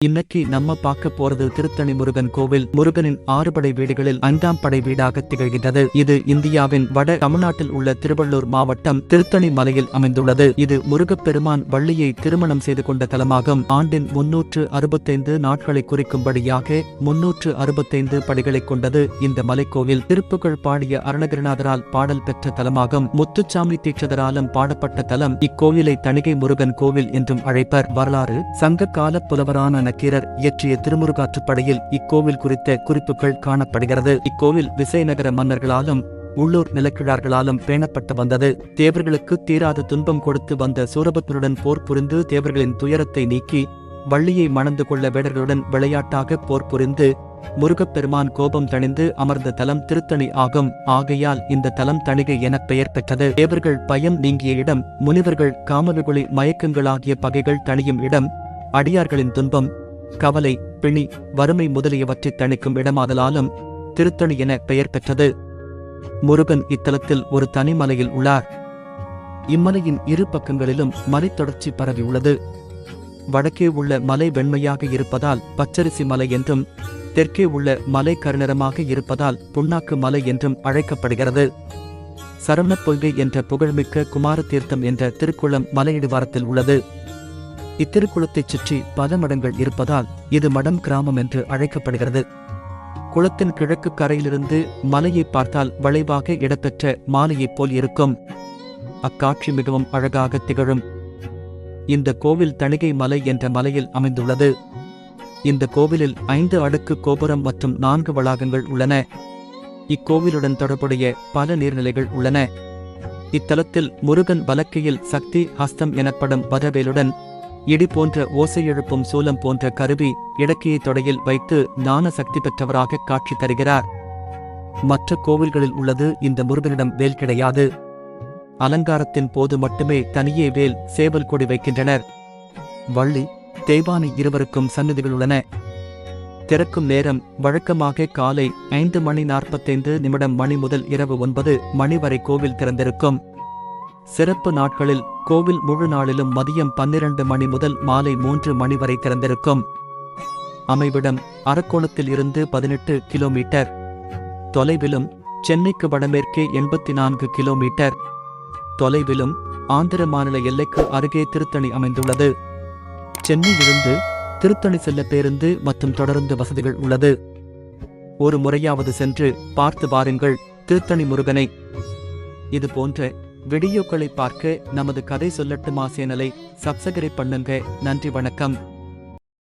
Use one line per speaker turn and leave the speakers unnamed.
இன்னைக்கு நம்ம பார்க்க போறது திருத்தணி முருகன் கோவில். முருகனின் 6 படை வீடுகளில் 5ஆம் படை வீடாக திகழ்கின்றது. இது இந்தியாவின் வட தமிழ்நாட்டில் உள்ள திருவள்ளூர் மாவட்டம் திருத்தணி மலையில் அமைந்துள்ளது. இது முருகப்பெருமான் வள்ளியை திருமணம் செய்து கொண்ட தலமாகும். ஆண்டின் 365 நாட்களை குறிக்கும்படியாக 365 படிகளை கொண்டது இந்த மலைக்கோவில். திருப்புகழ் பாடிய அருணகிரிநாதரால் பாடல் பெற்ற தலமாகும். முத்துச்சாமி தீட்சிதராலும் பாடப்பட்ட தலம். இக்கோவிலை தணிகை முருகன் கோவில் என்றும் அழைப்பர். வரலாறு: சங்க கால புலவரான நக்கீரர் இயற்றிய திருமுருகாற்றுப்படையில் இக்கோவில் குறித்த குறிப்புகள் காணப்படுகிறது. இக்கோவில் விசயநகர மன்னர்களாலும் உள்ளூர் நிலக்கிழார்களாலும் பேணப்பட்டு வந்தது. தேவர்களுக்கு தீராத துன்பம் கொடுத்து வந்த சூரபத்மனுடன் போர் புரிந்து தேவர்களின் துயரத்தை நீக்கி வள்ளியை மணந்து கொள்ள வேடர்களுடன் விளையாட்டாக போர் புரிந்து முருகப்பெருமான் கோபம் தணிந்து அமர்ந்த தலம் திருத்தணி ஆகும். ஆகையால் இந்த தலம் தணிகை என பெயர் பெற்றது. தேவர்கள் பயம் நீங்கிய இடம், முனிவர்கள் காமவிகுளி மயக்கங்களாகிய பகைகள் தணியும் இடம், அடியார்களின் துன்பம், கவலை, பிணி, வறுமை முதலியவற்றை தணிக்கும் இடமாதலாலும் திருத்தணி என பெயர் பெற்றது. முருகன் இத்தலத்தில் ஒரு தனிமலையில் உள்ளார். இம்மலையின் இரு பக்கங்களிலும் மலைத்தொடர்ச்சி பரவியுள்ளது. வடக்கே உள்ள மலை வெண்மையாக இருப்பதால் பச்சரிசி மலை என்றும், தெற்கே உள்ள மலை கருநிறமாக இருப்பதால் புண்ணாக்கு மலை என்றும் அழைக்கப்படுகிறது. சரவணப் பொய்கை என்ற புகழ்மிக்க குமார தீர்த்தம் என்ற திருக்குளம் மலையடிவாரத்தில் உள்ளது. இத்திருக்குளத்தைச் சுற்றி பல மடங்கள் இருப்பதால் இது மடம் கிராமம் என்று அழைக்கப்படுகிறது. குளத்தின் கிழக்கு கரையிலிருந்து மலையை பார்த்தால் வளைவாக இடம்பெற்ற மாலையைப் போல் இருக்கும். அக்காட்சி மிகவும் அழகாக திகழும். இந்த கோவில் தணிகை மலை என்ற மலையில் அமைந்துள்ளது. இந்த கோவிலில் 5 அடுக்கு கோபுரம் மற்றும் 4 வளாகங்கள் உள்ளன. இக்கோவிலுடன் தொடர்புடைய பல நீர்நிலைகள் உள்ளன. இத்தலத்தில் முருகன் வலக்கையில் சக்தி ஹஸ்தம் எனப்படும் வதவேலுடன் இடி போன்ற ஓசை எழுப்பும் சூலம் போன்ற கருவி இடக்கையை தொடையில் வைத்து ஞான சக்தி பெற்றவராக காட்சி தருகிறார். மற்ற கோவில்களில் உள்ளது இந்த முருகனிடம் வேல் கிடையாது. அலங்காரத்தின் போது மட்டுமே தனியே வேல், சேவல் கொடி வைக்கின்றனர். வள்ளி, தேவானை இருவருக்கும் சந்நிதிகள் உள்ளன. திறக்கும் நேரம் வழக்கமாக காலை 5:45 மணி முதல் இரவு 9 மணி வரை கோவில் திறந்திருக்கும். சிறப்பு நாட்களில் கோவில் முழு நாளிலும் மதியம் 12 மணி முதல் மாலை 3 மணி வரை திறந்திருக்கும். அமைவிடம் அரக்கோணத்தில் இருந்து 18 கிலோமீட்டர் தொலைவிலும், சென்னைக்கு வடமேற்கே 84 கிலோமீட்டர் தொலைவிலும், ஆந்திர மாநில எல்லைக்கு அருகே திருத்தணி அமைந்துள்ளது. சென்னையிலிருந்து திருத்தணி செல்ல பேருந்து மற்றும் தொடருந்து வசதிகள் உள்ளது. ஒரு முறையாவது சென்று பார்த்து வாருங்கள் திருத்தணி முருகனை. இது போன்ற வீடியோக்களை பார்க்க நமது கதை சொல்லட்டுமா சேனலை சப்ஸ்கிரைப் பண்ணுங்க. நன்றி, வணக்கம்.